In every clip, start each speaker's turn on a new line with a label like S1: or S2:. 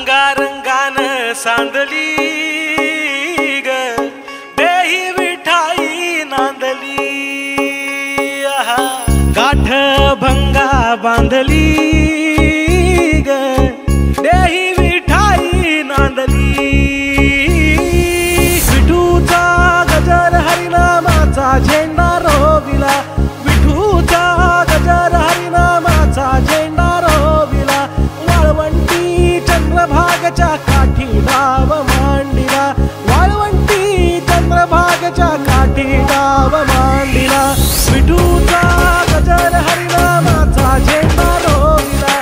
S1: रंगारंगान सांदली ग देही विठाई नांदली गाठ भंगा बांधली ग देही विठाई नांदली विठूचा गजर हरिनामाचा झेंडा रोविला विठूचा गजर हरिनामाचा झेंडा रोविला वाळवंटी चंद्रभागच्या काठी डाव मांडिला वाळवंटी चंद्रभागच्या काठी डाव मांडिला विठूचा गजर हरिनामाचा झेंडा रोविला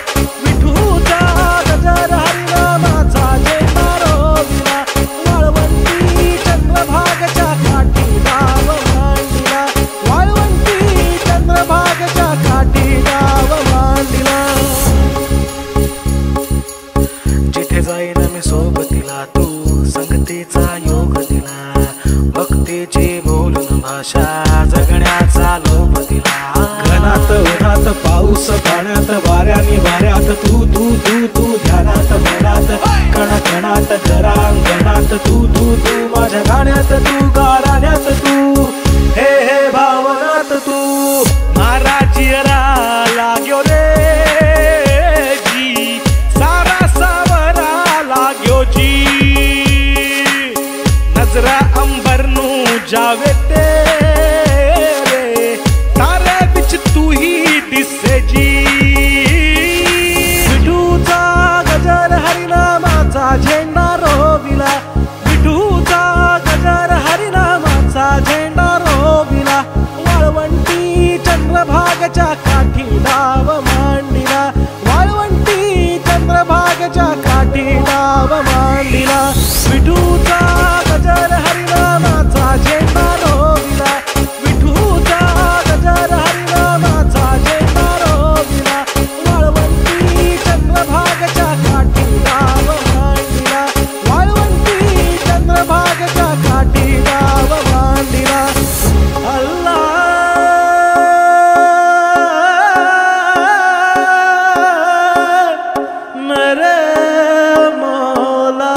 S1: विठूचा गजर हरिनामाचा झेंडा रोविला वाळवंटी चंद्रभागच्या काठी डाव मांडिला वाळवंटी चंद्रभागच्या काठी डाव मांडिला जिथे जाईन मी सोबतीला तू संगतीचा योग दिला भक्तीची बोलून भाषा जगण्याचा लोभ दिला घनात उन्हात पाऊस पाण्यात वाऱ्याने वाऱ्यात तू तू तू तू ध्यानात मनात कणाकणात घरांगणात तू तू तू माझ्या गाण्यात तू गाण्यात तू हे हे भावनात तू महाराजियरा लाग्यो रे जी सारा सावरा लाग्यो जी नजरा अंबर नू जावे तेरे तारे बिच तू ही दिसे जी विठूचा गजर हरिनामाचा झेंडा रोविला विठूचा गजर हरिनामाचा झेंडा रोविला वाळवंटी चंद्रभागच्या काठी डाव मांडिला वाळवंटी चंद्रभागच्या काठी डाव मांडिला विठूचा गजर हरिनामाचा झेंडा रोविला विठूचा गजर हरिनामाचा झेंडा रोविला वाळवंटी चंद्रभागच्या काठी डाव मांडिला वाळवंटी चंद्रभागच्या काठी डाव मांडिला अल्लाह मेरे मौला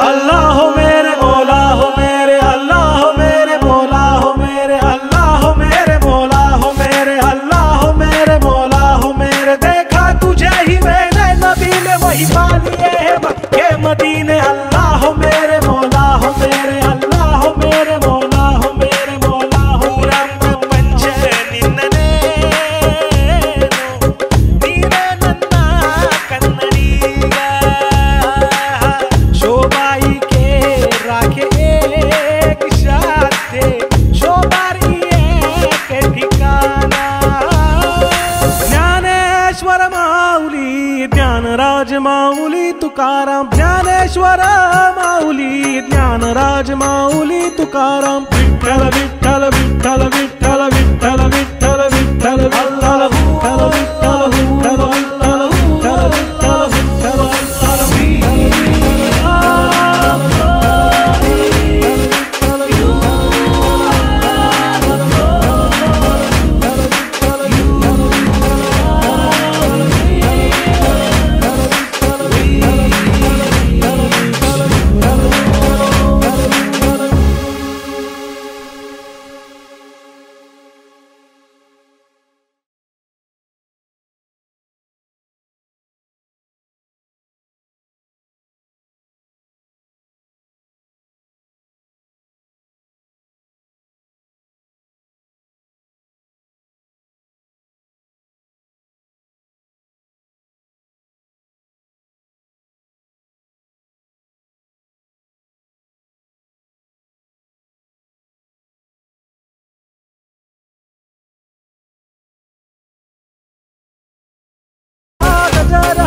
S1: अल्लाह हो मेरे मौला हो मेरे अल्लाह हो मेरे मौला हो मेरे अल्लाह हो मेरे मौला हो मेरे अल्लाह हो मेरे मौला हो मेरे देखा तुझे ही मैंने नबी में वही पालिए है मक्के मदीने अल्लाह हो मेरे मौला हो मेरे अल्लाह हो मेरे मौला हो मेरे मौला हो रंग पंच निन्नने ನೀನೇ ನನ್ನ ಕನ್ನಡಿಗ ಶೋಭಾಯಿಕೆ ರಾಖೆ एक शाते शोभारी एक ठिकाणा ज्ञानेश्वर माऊली ज्ञानराज माऊली तुकाराम ज्ञानेश्वर माऊली ज्ञानराज माऊली तुकाराम विठ्ठल विठ्ठल विठ्ठल विठ्ठल विठ्ठल विठ्ठल विठ्ठल विठ्ठल विठ्ठल विठ्ठल विठ्ठल विठ्ठल विठ्ठल विठ्ठल विठ्ठल गजर